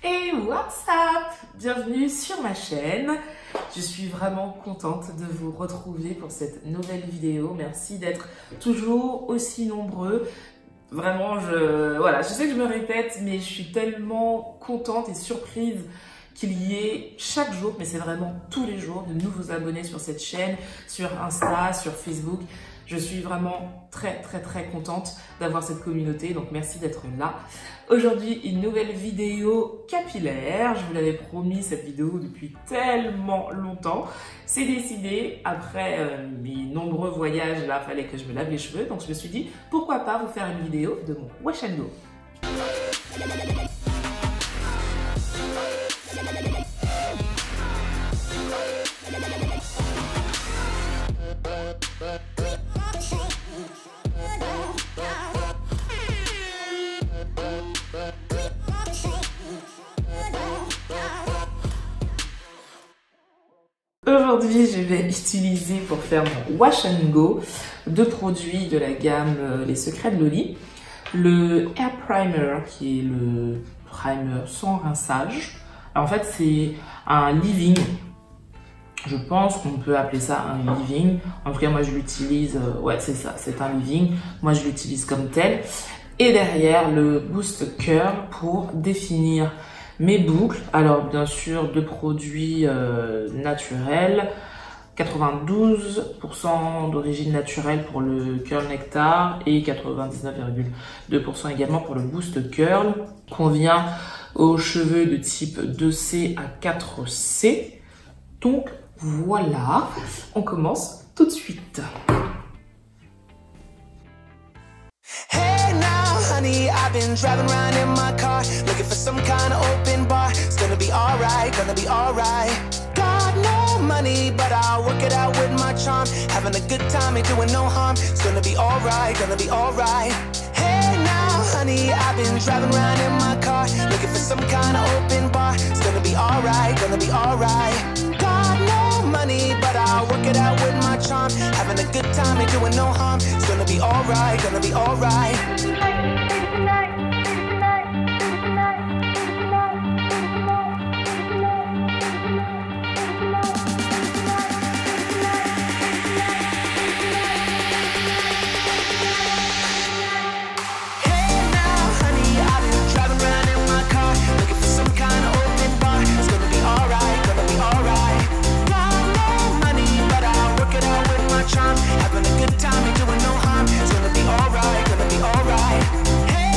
Hey, what's up? Bienvenue sur ma chaîne. Je suis vraiment contente de vous retrouver pour cette nouvelle vidéo. Merci d'être toujours aussi nombreux. Vraiment, je sais que je me répète, mais je suis tellement contente et surprise qu'il y ait chaque jour, mais c'est vraiment tous les jours, de nouveaux abonnés sur cette chaîne, sur Insta, sur Facebook. Je suis vraiment très contente d'avoir cette communauté, donc merci d'être là. Aujourd'hui, une nouvelle vidéo capillaire. Je vous l'avais promis, cette vidéo depuis tellement longtemps. C'est décidé, après mes nombreux voyages, là, fallait que je me lave les cheveux. Donc je me suis dit, pourquoi pas vous faire une vidéo de mon wash and go. Aujourd'hui, je vais utiliser pour faire mon wash and go deux produits de la gamme Les Secrets de Loli. Le Hair Primer, qui est le primer sans rinçage. Alors, en fait, c'est un leave-in. Je pense qu'on peut appeler ça un leave-in. En tout cas, moi, je l'utilise... ouais, c'est ça, c'est un leave-in. Moi, je l'utilise comme tel. Et derrière, le Boost Curl pour définir mes boucles. Alors bien sûr, deux produits naturels, 92% d'origine naturelle pour le Curl Nectar et 99,2% également pour le Boost Curl. Convient aux cheveux de type 2C à 4C. Donc voilà, on commence tout de suite. Honey, I've been driving around in my car, looking for some kind of open bar. It's gonna be alright, gonna be alright. Got no money, but I'll work it out with my charm. Having a good time, ain't doing no harm. It's gonna be alright, gonna be alright. Hey now, honey, I've been driving around in my car, looking for some kind of open bar. It's gonna be alright, gonna be alright. Got no money, but I'll work it out with my charm. Having a good time, ain't doing no harm. It's gonna be alright, gonna be alright. Having a good time, ain't doing no harm. It's gonna be alright, gonna be alright. Hey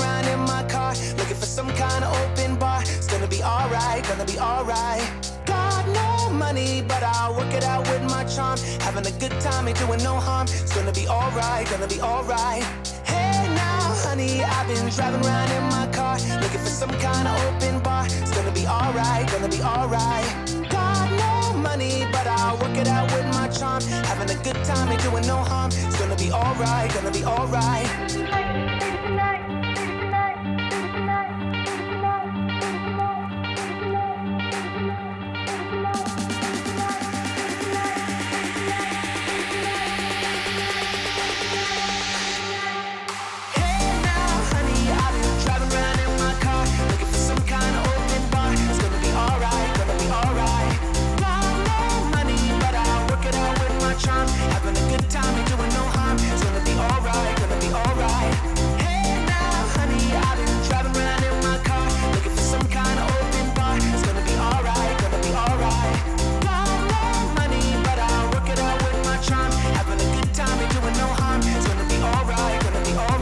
around in my car, looking for some kind of open bar. It's gonna be alright, gonna be alright. Got no money, but I'll work it out with my charm. Having a good time, ain't doing no harm. It's gonna be alright, gonna be alright. Hey now, honey, I've been driving around in my car, looking for some kind of open bar. It's gonna be alright, gonna be alright. Got no money, but I'll work it out with my charm. Having a good time, ain't doing no harm. It's gonna be alright, gonna be alright. Having a good time, ain't doing no harm. It's gonna be alright, gonna be alright. Hey now, honey, I've been driving around in my car, looking for some kind of open bar. It's gonna be alright, gonna be alright. Got no money, but I'll work it out with my charm. Having a good time, ain't doing no harm. It's gonna be alright, gonna be alright.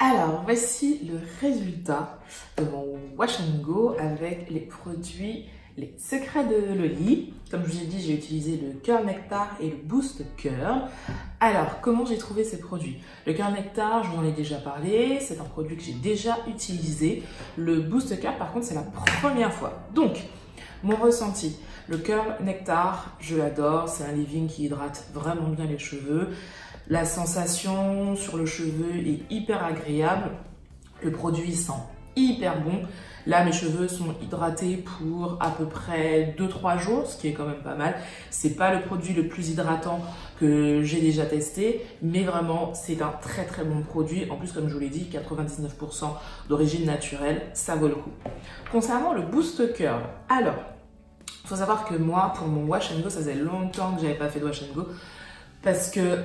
Alors, voici le résultat de mon Wash and Go avec les produits, les secrets de Loli. Comme je vous ai dit, j'ai utilisé le Curl Nectar et le Boost Curl. Alors, comment j'ai trouvé ces produits? Le Curl Nectar, je vous en ai déjà parlé, c'est un produit que j'ai déjà utilisé. Le Boost Curl, par contre, c'est la première fois. Donc, mon ressenti, le Curl Nectar, je l'adore, c'est un leave-in qui hydrate vraiment bien les cheveux. La sensation sur le cheveu est hyper agréable. Le produit sent hyper bon. Là, mes cheveux sont hydratés pour à peu près 2-3 jours, ce qui est quand même pas mal. C'est pas le produit le plus hydratant que j'ai déjà testé, mais vraiment, c'est un très très bon produit. En plus, comme je vous l'ai dit, 99% d'origine naturelle, ça vaut le coup. Concernant le Boost Curl, alors, il faut savoir que moi, pour mon Wash and Go, ça faisait longtemps que j'avais pas fait de Wash and Go, parce que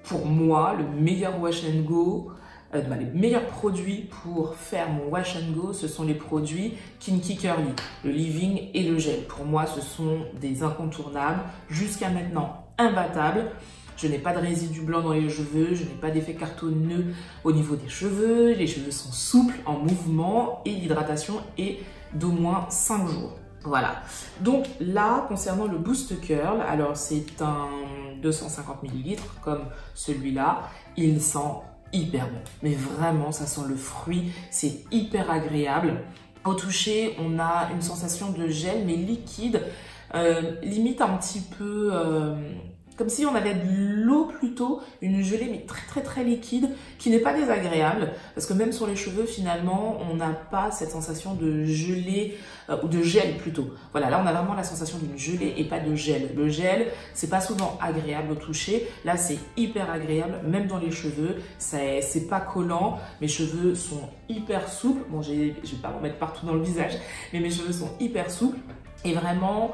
pour moi, le meilleur Wash and Go, les meilleurs produits pour faire mon Wash and Go, ce sont les produits Kinky Curly, le leave-in et le gel. Pour moi, ce sont des incontournables, jusqu'à maintenant imbattables. Je n'ai pas de résidus blancs dans les cheveux, je n'ai pas d'effet cartonneux au niveau des cheveux, les cheveux sont souples, en mouvement et l'hydratation est d'au moins 5 jours. Voilà, donc là, concernant le Boost Curl, alors c'est un 250 ml comme celui-là, il sent hyper bon, mais vraiment ça sent le fruit, c'est hyper agréable. Au toucher, on a une sensation de gel mais liquide, limite un petit peu comme si on avait de l'eau plutôt, une gelée mais très liquide, qui n'est pas désagréable, parce que même sur les cheveux finalement, on n'a pas cette sensation de gelée, ou de gel plutôt. Voilà, là on a vraiment la sensation d'une gelée et pas de gel. Le gel, c'est pas souvent agréable au toucher, là c'est hyper agréable, même dans les cheveux, c'est pas collant, mes cheveux sont hyper souples, bon je vais pas en mettre partout dans le visage, mais mes cheveux sont hyper souples. Et vraiment,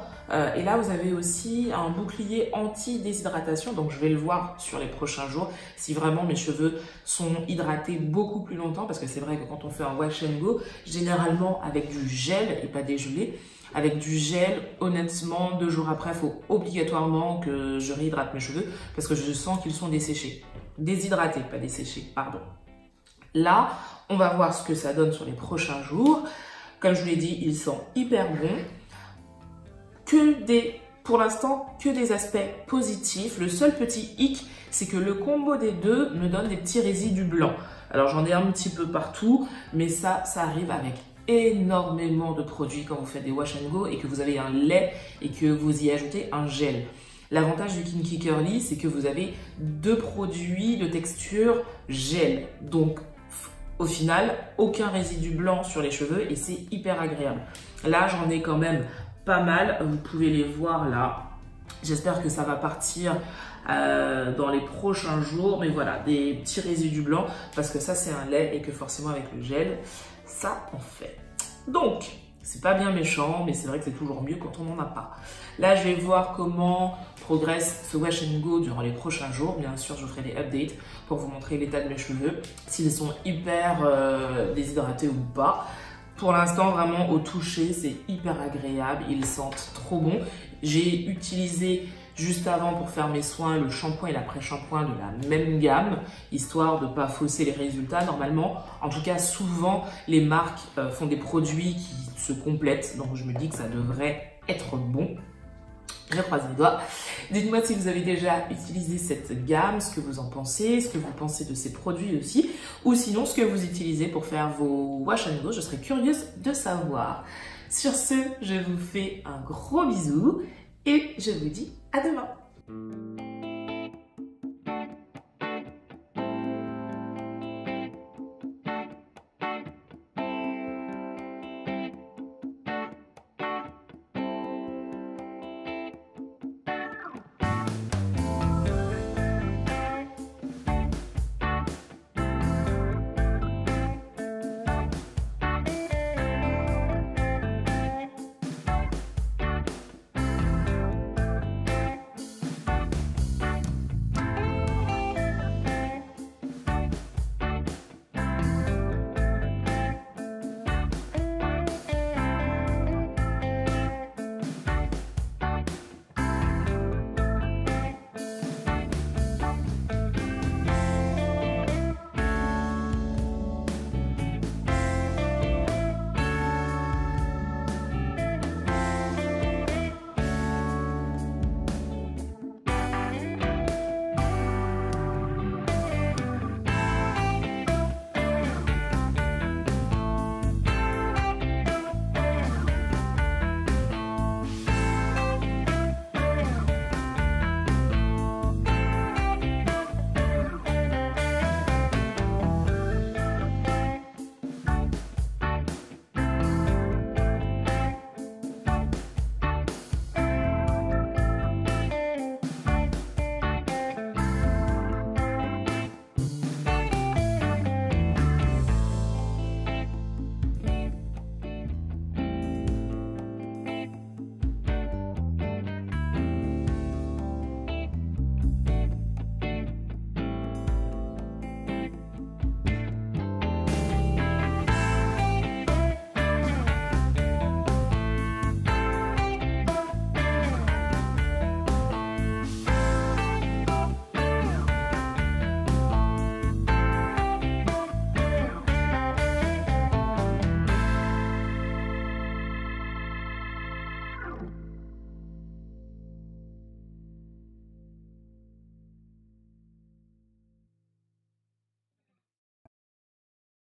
et là vous avez aussi un bouclier anti-déshydratation, donc je vais le voir sur les prochains jours si vraiment mes cheveux sont hydratés beaucoup plus longtemps, parce que c'est vrai que quand on fait un Wash and Go, généralement avec du gel et pas des gelées, avec du gel, honnêtement, 2 jours après, il faut obligatoirement que je réhydrate mes cheveux parce que je sens qu'ils sont desséchés. Déshydratés, pas desséchés, pardon. Là, On va voir ce que ça donne sur les prochains jours. Comme je vous l'ai dit, ils sont hyper bons. Pour l'instant, que des aspects positifs. Le seul petit hic, c'est que le combo des deux me donne des petits résidus blancs. Alors j'en ai un petit peu partout, mais ça arrive avec énormément de produits quand vous faites des wash and go et que vous avez un lait et que vous y ajoutez un gel. L'avantage du Kinky Curly, c'est que vous avez 2 produits de texture gel. Donc au final, aucun résidu blanc sur les cheveux et c'est hyper agréable. Là, j'en ai quand même pas mal. Vous pouvez les voir là. J'espère que ça va partir dans les prochains jours. Mais voilà, des petits résidus blancs parce que ça, c'est un lait et que forcément avec le gel, ça en fait. Donc, c'est pas bien méchant, mais c'est vrai que c'est toujours mieux quand on n'en a pas. Là, je vais voir comment progresse ce wash and go durant les prochains jours. Bien sûr, je ferai des updates pour vous montrer l'état de mes cheveux, s'ils sont hyper déshydratés ou pas. Pour l'instant, vraiment, au toucher, c'est hyper agréable. Ils sentent trop bon. J'ai utilisé juste avant pour faire mes soins le shampoing et l'après-shampoing de la même gamme, histoire de ne pas fausser les résultats normalement. En tout cas, souvent, les marques font des produits qui se complètent. Donc, je me dis que ça devrait être bon. Je croise les doigts. Dites-moi si vous avez déjà utilisé cette gamme, ce que vous en pensez, ce que vous pensez de ces produits aussi, ou sinon ce que vous utilisez pour faire vos wash and go. Je serais curieuse de savoir. Sur ce, je vous fais un gros bisou et je vous dis à demain.